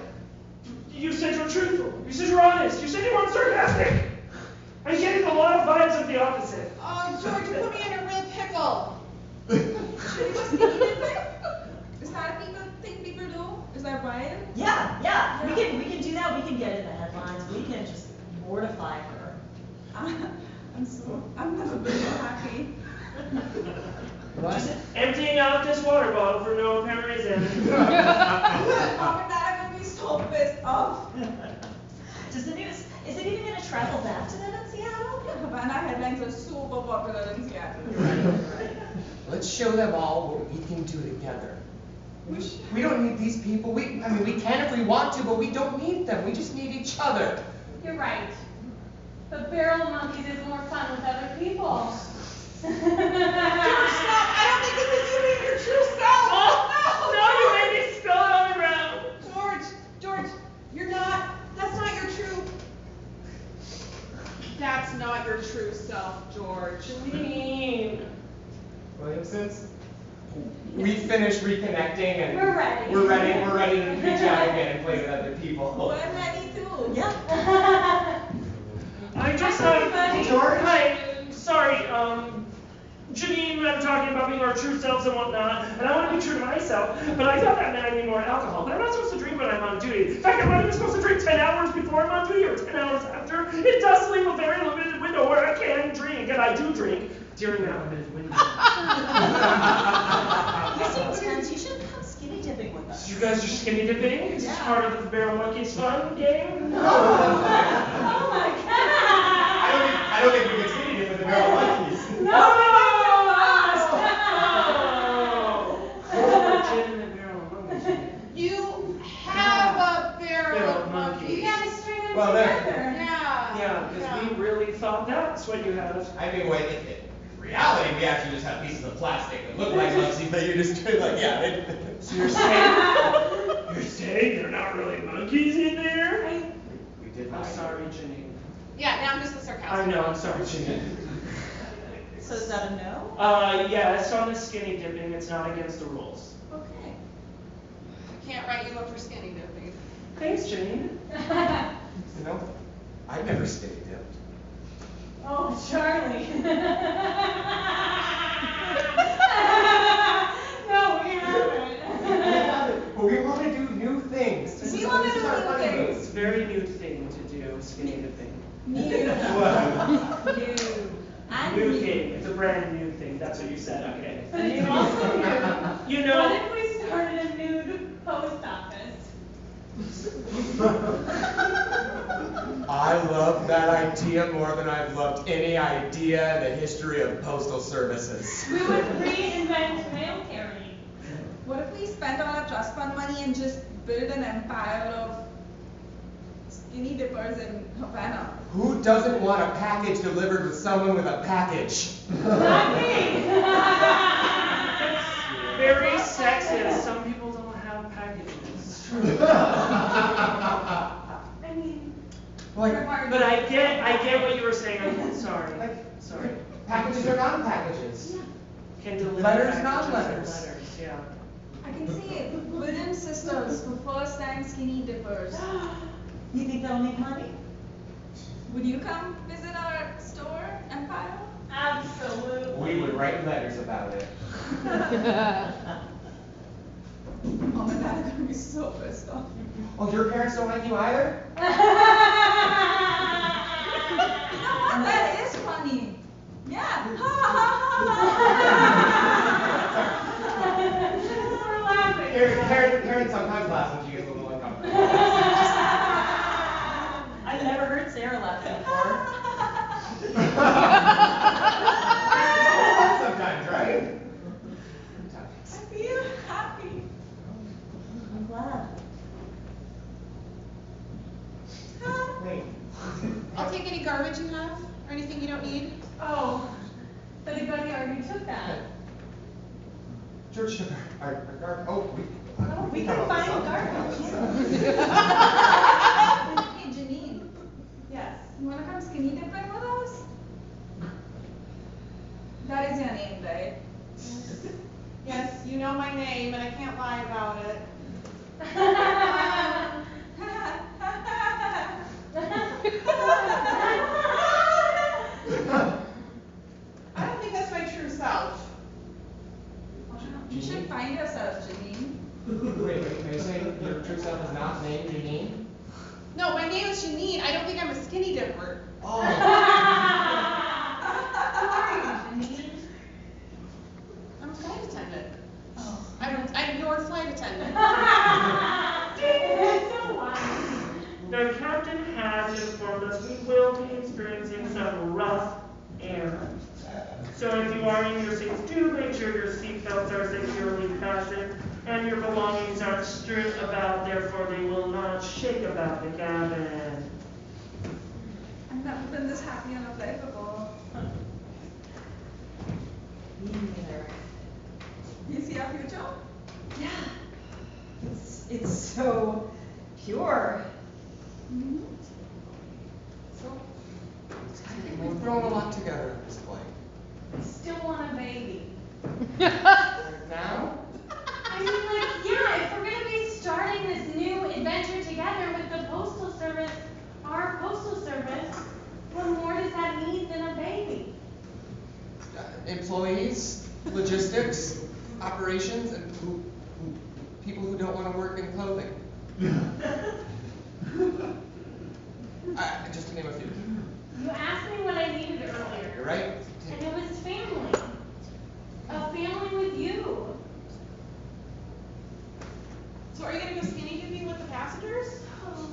You said you were truthful. You said you were honest. You said you weren't sarcastic. I'm getting a lot of vibes of the opposite. Oh, George, you put me in a real pickle. Should we go speaking in there? Is that a thing people do? Is that wild? Yeah. We can do that. We can get in the headlines. We can just mortify her. I'm never been so happy. Just emptying out this water bottle for no apparent reason. Mom and dad are gonna be so pissed off. Does the news, is it even going to travel back to them in Seattle? Yeah, Havana headlines are super popular in Seattle. Right. Let's show them all what we can do together. We don't need these people. We can if we want to, but we don't need them. We just need each other. You're right. But barrel of monkeys is more fun with other people. George, stop. I don't think this is you being your true self. Oh, no, you made me spill it on the ground. George, you're not. That's not your true. That's not your true self, George. Janine. Williamsons, we finished reconnecting and We're ready. We're ready to reach out again and play with other people. We're ready too. Yeah. I just Hi, everybody. George. Hi. Sorry. Janine and I were talking about being our true selves and whatnot, and I want to be true to myself, but I thought that meant I need more alcohol. But I'm not supposed to drink when I'm on duty. In fact, I'm not even supposed to drink 10 hours before I'm on duty or 10 hours after. It does leave a very limited window where I can drink, and I do drink during that limited window. You seem tense. You should come skinny dipping with us. You guys are skinny dipping? Is this part of the Barrel Monkeys fun game? Oh my God! I don't think we can skinny dip with the barrel monkeys. No! You have a barrel of monkeys. You gotta string them Well, there. together. Yeah, because we really thought that's what you have. I mean, wait, in reality, we actually just have pieces of plastic that look like monkeys, but you're just like, yeah. So you're saying they're not really monkeys in there? We did I'm not. sorry, Janine. Yeah, now I'm just the sarcastic. I know, I'm sorry, Janine. So is that a no? Yes, on the skinny dipping, it's not against the rules. Okay. I can't write you up for skinny dipping. Thanks, Janine. You know, I've never skinny dipped. Oh Oh, Charlie. No, we haven't. But we want to do new things. We want to do new things. It's a very new thing to do, skinny dipping. New. New thing. It's a brand new thing. That's what you said. Okay. But it's also new. You know. What if we started a nude post office? I love that idea more than I've loved any idea in the history of postal services. We would reinvent mail carrying. What if we spent all our trust fund money and just build an empire of skinny dippers in Havana? Who doesn't want a package delivered with someone with a package? Not me. Very sexist. Some people don't have packages. I mean, But I get what you were saying. I'm sorry. Sorry. Packages are non-packages. Can deliver Letters, packages non-letters. and letters. Yeah. I can see it. Williams sisters for first time skinny dippers. You think that'll make money? Would you come visit our store, Empire? absolutely. We would write letters about it. Mom and Dad are gonna be so pissed off. Oh, your parents don't like you either? You know what? That is funny. Yeah. We're laughing. Karen sometimes laughs when she gets a little uncomfortable. I've never heard Sarah laugh before. Sometimes, right? I feel happy. I'm glad. Wait. I'll take any garbage you have, or anything you don't need. Oh, but the buddy already took that. Church took our garbage. Oh, We come can up with find something. garbage. Hey, Janine, Yes. you wanna come skinny dipping with us? That is your name, right? Yes, you know my name, and I can't lie about it. I don't think that's my true self. You should find yourself, Janine. Wait, are you saying your true self is not named Janine? No, my name is Janine. I don't think I'm a skinny dipper. Oh. I'm a flight attendant. Oh. I'm your flight attendant. So wise. The captain has informed us we will be experiencing some rough air. So if you are in your seats, do make sure your seatbelts are securely fastened and your belongings aren't strewn about, therefore they will not shake about the cabin. I've never been this happy on a flight before. Me neither. You see our future? Yeah. It's so pure. Mm-hmm. We've thrown a lot together at this point. Still want a baby. Now? I mean, like, yeah, if we're gonna be starting this new adventure together with the Postal Service, our Postal Service, what more does that need than a baby? Employees, logistics, operations, and people who don't want to work in clothing. Just to name a few. You asked me what I needed You're earlier, right. and it was family. A family with you. So are you gonna go skinny dipping with the passengers? Oh,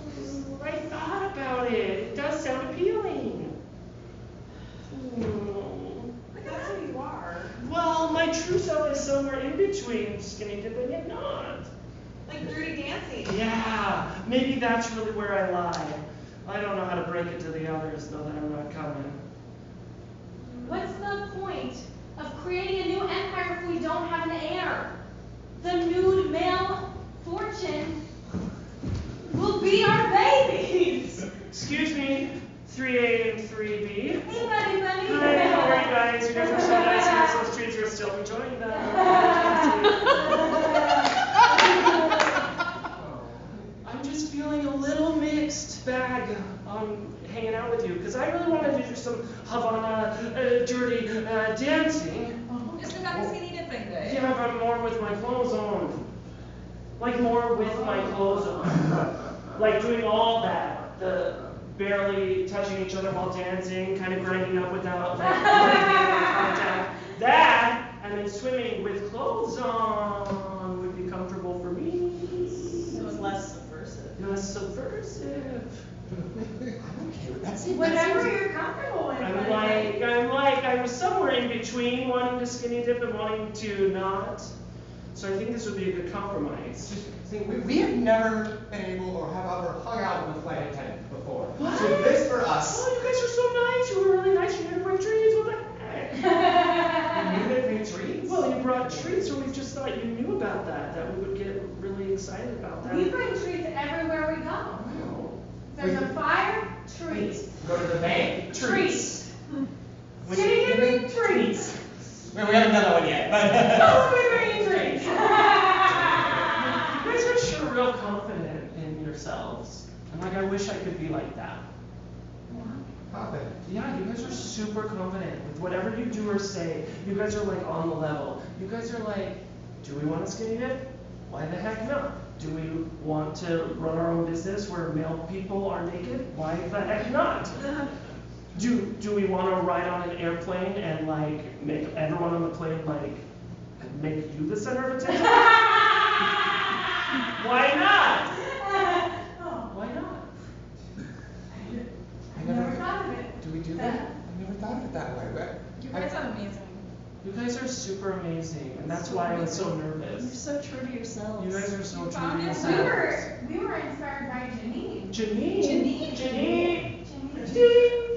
I thought about it. It does sound appealing. That's who you are. Well, my true self is somewhere in between skinny dipping and not. Like dirty dancing. Yeah, maybe that's really where I lie. I don't know how to break it to the others, though, that I'm not coming. What's the point of creating a new empire if we don't have an heir? The nude male fortune will be our babies. Excuse me, 3A and 3B. Hey, buddy. Hi, how are you guys? You guys are so nice. You guys those treats. You're still enjoying them. I'm just feeling a little mixed bag on hanging out with you because I really wanted to do some Havana dirty dancing. You still got the skinny dipping, right? Yeah, but more with my clothes on. Like more with my clothes on. Like doing all that. The barely touching each other while dancing, kind of grinding up without contact. That, and then swimming with clothes on would be comfortable for me. It was less subversive. Less subversive. I'm okay with that. Whatever you're comfortable with. I was somewhere in between wanting to skinny dip and wanting to not. So I think this would be a good compromise. See, we have never been able or have ever hung out with a flight attendant before. What? So this for us. Oh, you guys are so nice. You were really nice. You didn't bring treats. What the heck? You didn't bring treats? Well, you brought treats, or we just thought you knew about that we would get really excited about that. We bring treats everywhere we go. Wow. There's a fire, treats. Go to the bank. Treats. Which- Skinny dipping, treats. Well, we haven't done that one yet, but. Totally bringing treats. You guys are sure real confident in yourselves. And like, I wish I could be like that. Confident. Yeah, you guys are super confident with whatever you do or say. You guys are like on the level. You guys are like, do we want a skinny dip? Why the heck not? Do we want to run our own business where male people are naked? Why the heck not? Do we want to ride on an airplane and like make everyone on the plane like make you the center of attention? Why not? Why not? I Never thought of it. Do we do that? I never thought of it that way. You guys are amazing. You guys are super amazing, and that's why I was so You're nervous. so true to yourselves. You guys are so true to found it. yourselves. We were inspired by Janine. Janine. Janine. Ding. Ding,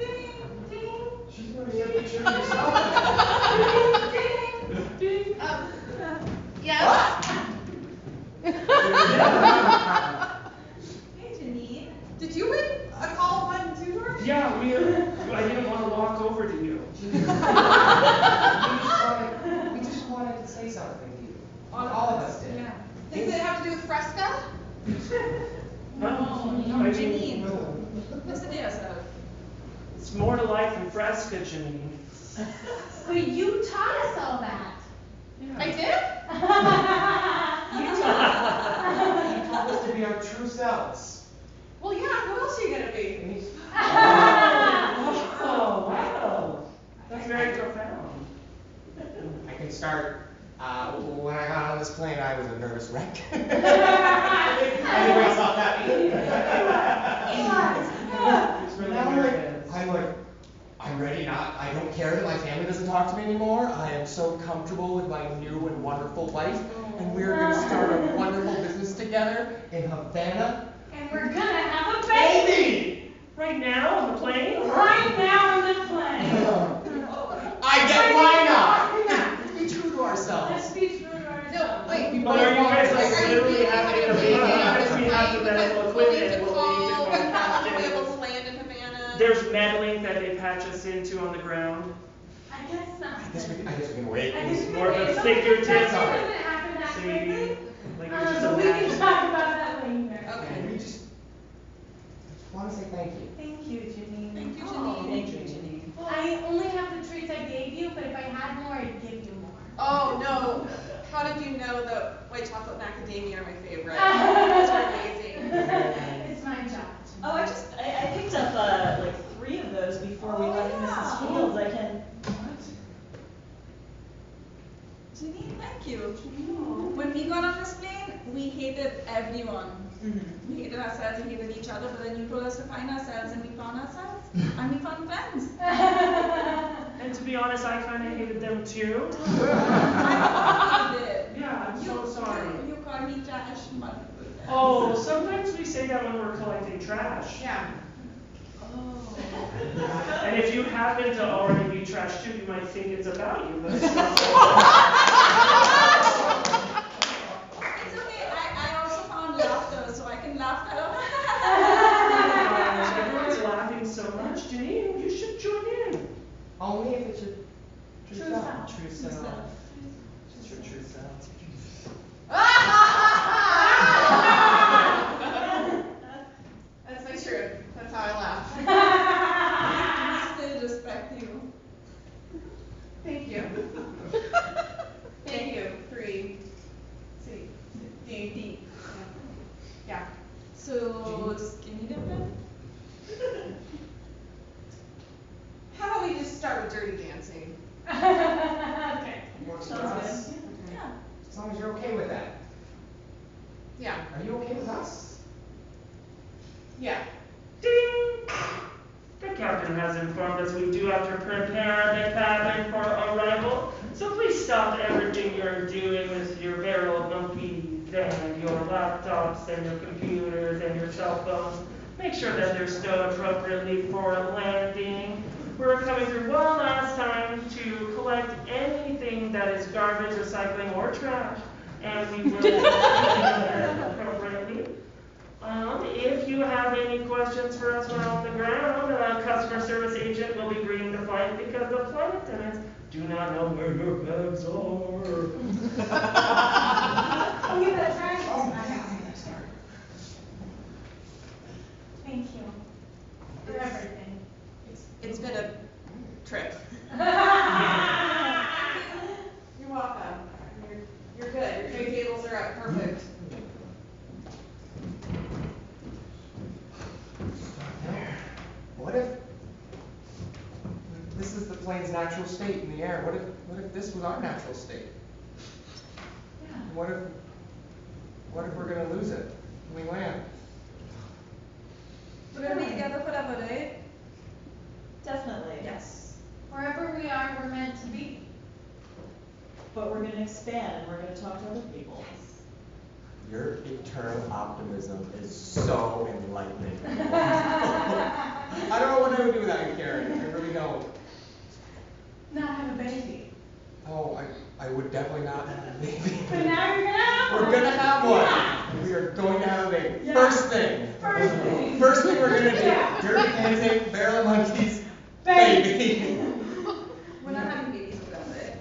ding. She's gonna be a picture of herself. Ding, ding. Yes? Hey, Janine. Did you win a call button too, or? Yeah, I didn't want to walk over to you. We just wanted to say something to you. All of us did. Yeah. Does it have to do with Fresca? No, I Janine. mean, Listen to yourself. it's more to life than Fresca, Janine. But you taught us all that. Yeah. I did? You told us to be our true selves. Well, yeah, who else are you gonna be? Oh, wow. That's very profound. I can start. When I got on this plane, I was a nervous wreck. I think we all saw that. It's really Now nervous. I'm ready now. I don't care that my family doesn't talk to me anymore. I am so comfortable with my new and wonderful life, and we're going to start a wonderful business together in Havana. And we're gonna have a baby. Right now on the plane? Right now on the plane. I get why not? Let's be true to ourselves. Let's be true to ourselves. No, wait. But are you guys like Are you literally really having a having a baby? baby on Because we have the medical We'll need equipment. to We'll need to call, go we'll probably be and able to land in Havana. There's meddling that they patch us into on the ground. I guess not. I guess we can wait. I guess we More of a can wait. figurative. It doesn't happen that See, quickly. like we just But we can imagine. talk about that later. Okay. And we just want to say thank you. Thank you, Janine. Thank you, Oh, Janine. thank you, Janine. I only have the treats I gave you, but if I had more, I'd give you more. Oh, no. How did you know that white chocolate macadamia are my favorite? Those are amazing. It's my job. Oh, I picked up like 3 of those before we left Mrs. Fields. I can. Janine, thank you. When we got on this plane, we hated everyone. Mm-hmm. We hated ourselves, we hated each other, but then you told us to find ourselves, and we found ourselves, and we found friends. And to be honest, I kind of hated them too. I did. Yeah, I'm so sorry. You called me trash multiple times. Oh, sometimes we say that when we're collecting trash. Yeah. Oh. And if you happen to already be trash too, you might think it's about you, but it's not. It's okay, I also found laughter, so I can laugh at Everyone's laughing so much. Janine, you should join in. Only if it's your True self. True self. It's your true self. That's my truth. That's how I laugh. Thank you. Thank you. 3. C. D. Yeah. So, skinny dipping? How about we just start with dirty dancing? Okay. Works for Sounds us. good. Yeah. As long as you're okay with that. Yeah. Are you okay with us? Yeah. Ding! The captain has informed us we do have to prepare the cabin for arrival, so please stop everything you're doing with your barrel of monkeys and your laptops and your computers and your cell phones. Make sure that they're stowed appropriately for landing. We're coming through one last time to collect anything that is garbage, recycling, or trash, and we will appropriately. If you have any questions for us when on the ground, a customer service agent will be greeting the flight because the flight attendants do not know where your bags are. Oh, yeah, that's right. Oh, yeah, sorry. Thank you for everything. It's been a trip. You're welcome. You're good. Your tray tables are up. Perfect. There. What if this is the plane's natural state in the air? What if this was our natural state? Yeah. What if we're gonna lose it when we land? We're gonna be together forever, right? Definitely. Yes. Wherever we are, we're meant to be. But we're gonna expand and we're gonna talk to other people. Your eternal optimism is so enlightening. I don't know what I would do without you, Karen. I really don't. Not have a baby. Oh, I would definitely not have a baby. But now you're gonna have one. We're gonna have one. Yeah. We are going to have a baby. Yeah. First thing. First thing we're gonna do. Yeah. Dirty dancing, barrel of monkeys, Baby. baby. We're not having babies with us, right?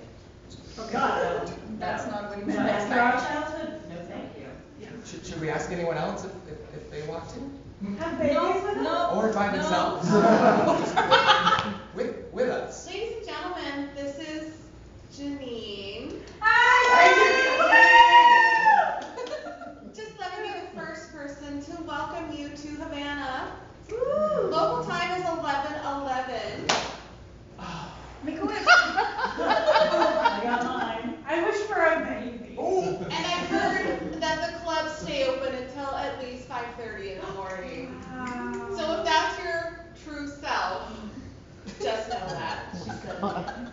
Oh, God, no. That's not what you No, meant. after our childhood? No, thank you. Should we ask anyone else if they want to? Have babies with us? No. Or by No. themselves? With us. Ladies and gentlemen, this is Janine. Just let me be the first person to welcome you to Havana. Local time is 11:11. Make a wish. I got mine. I wish for a baby. Oh. And I've heard that the clubs stay open until at least 5:30 in the morning. So if that's your true self, just know that.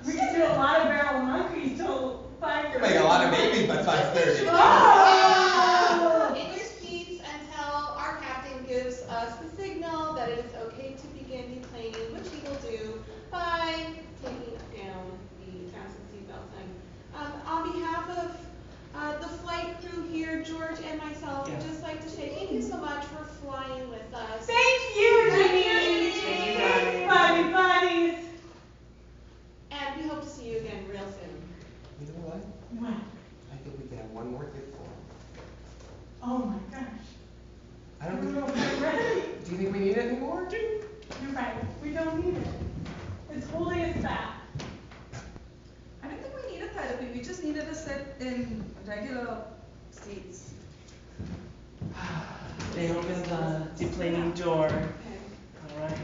We can do a lot of barrel of monkeys till 5. You make a lot of babies by 5:30. Oh! In your seats until our captain gives us the signal that it is okay to begin deplaning, which he will do by taking down the fasten seatbelt sign. On behalf of the flight crew here, George and myself, would just like to say thank you so much for flying with us. Thank you, Janine. Thank you, Buddy, buddies. And we hope to see you again real soon. You know what? What? I think we can have one more gift for him. Oh my gosh. I I don't don't know think. if we're ready. Do you think we need any more? You're right. We don't need it. It's holding us back. I don't think we needed therapy. We just needed to sit in regular seats. They opened the deplaning door. All right.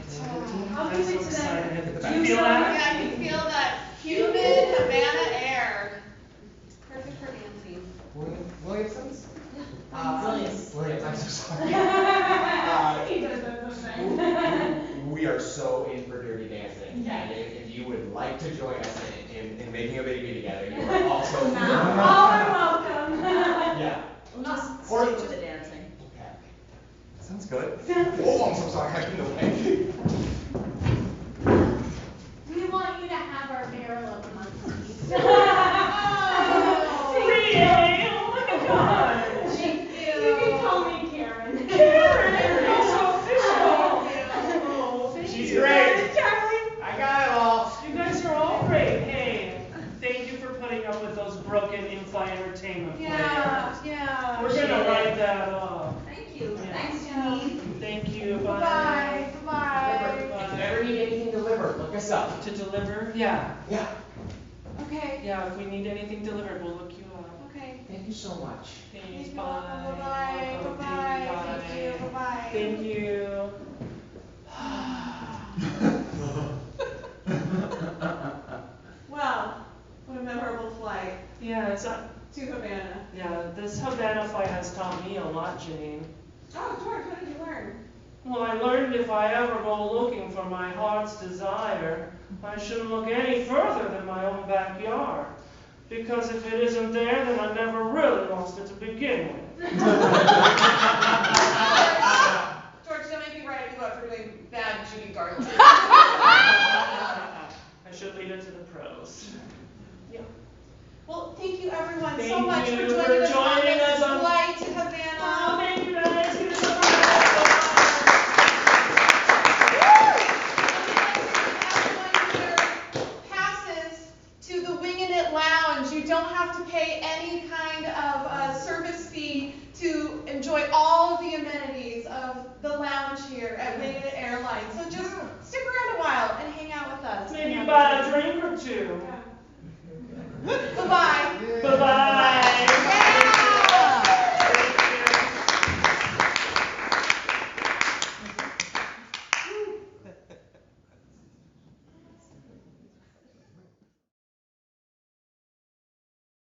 I'll I'm give so it to them. excited. Do Do you feel that? Yeah, I can feel that humid Havana air. Perfect for dancing. Williamson's? Williams. Williams, I'm so sorry. He does those things. We are so in for dirty dancing. Yeah. And if you would like to join us in making a baby together, you are also. All are welcome. Yeah. We'll just Or- stick to the dancing. Okay. Sounds good. Sounds Oh, I'm so sorry, I'm in the way. We want you to have our barrel of monkeys. Really? Oh my God. Thank you. You can call me Karen. Karen, you're so official. Oh, She's great. Charlie. I got it all. You guys are all great. Hey, thank you for putting up with those broken in-flight entertainment plans. Yeah. We're gonna write that up. Thank you. Yeah. Thanks, Janine. Thank you. Bye. Bye. If you ever need anything delivered, look us myself. To deliver? Yeah. Yeah. Okay. Yeah, if we need anything delivered, we'll look you up. Okay. Thank you so much. Thanks, You're bye. welcome. Bye-bye. Welcome. Bye-bye. Bye. Thank you. Bye-bye. Thank you. Well, what a memorable flight Yeah, it's to Havana. yeah, this Havana flight has taught me a lot, Jane. Oh, George, what did you learn? Well, I learned if I ever go looking for my heart's desire, I shouldn't look any further than my own backyard. Because if it isn't there, then I never really lost it to begin with. George, don't make me write you up for doing bad Judy Garland. I should leave it to the pros. Yeah. Well, thank you everyone so Thank much you for for joining us on joining this us on- flight to Havana. Oh, thank you guys. Give us a round. Passes to the Wingin' It Lounge. You don't have to pay any kind of service fee to enjoy all of the amenities of the lounge here at Wingin' It Airlines. So just stick around a while and hang out with us. Maybe buy a drink or two. Bye-bye. Bye-bye.